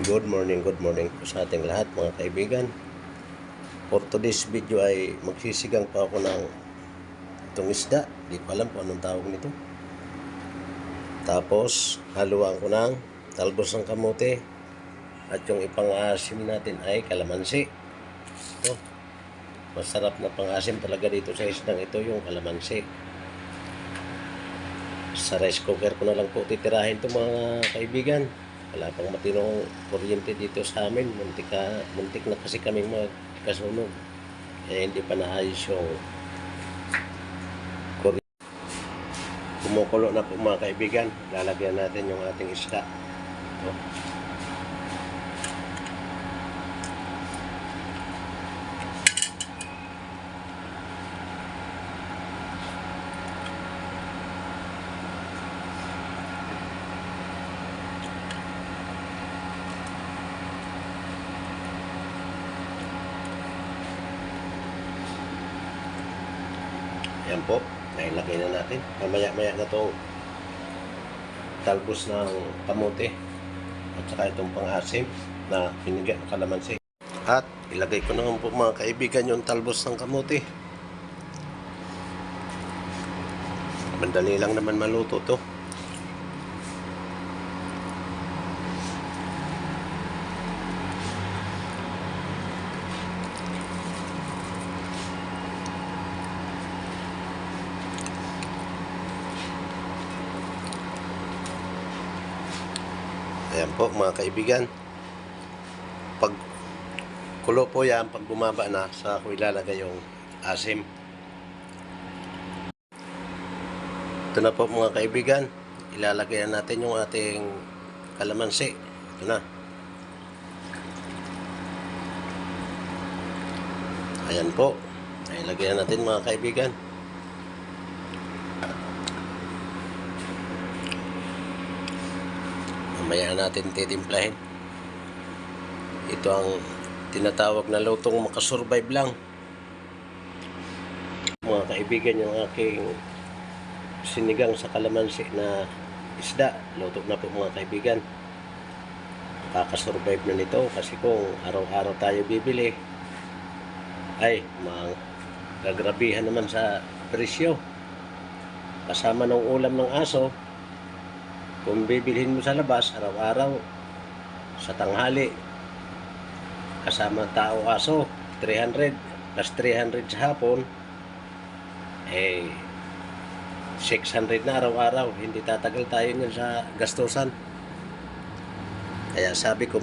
Good morning po sa ating lahat mga kaibigan. For today's video ay magsisigang pa ako ng itong isda. Di ko alam kung anong tawag nito. Tapos haluan ko ng talbos ng kamote. At yung ipang-asim natin ay kalamansi. Ito. Masarap na pang-asim talaga dito sa isdang ito yung kalamansi. Sa rice cooker ko na lang po titirahin ito mga kaibigan. Wala pang matinong kuryente dito sa amin. Muntik na kasi kaming magkasunog. Hindi pa naayos yung kuryente. Kumukulo na po mga kaibigan. Lalagyan natin yung ating isda. Ito. Ayan po, nailagay na natin. Mamaya-maya na itong talbos ng kamote at saka itong pang-asim na pinigyan ng kalamansi. At ilagay ko naman po mga kaibigan yung talbos ng kamote. Mandali lang naman maluto to. Ayan po mga kaibigan. Pag kulo po yan, pag bumaba na, sa ako ilalagay yung asim. Ito na po mga kaibigan. Ilalagay natin yung ating kalamansi. Ito na. Ayan po. Ilagay natin mga kaibigan. Mamaya natin titimplahin. Ito ang tinatawag na lutong makasurvive lang. Mga kaibigan, yung aking sinigang sa kalamansi na isda, luto na po mga kaibigan. Kakasurvive na nito kasi kung araw-araw tayo bibili ay magagrabihan naman sa presyo. Kasama ng ulam ng aso, kung bibilhin mo sa labas araw-araw sa tanghali kasama tao aso 300 plus 300 sa hapon 600 na araw-araw. Hindi tatagal tayo niyan sa gastusan. Kaya sabi ko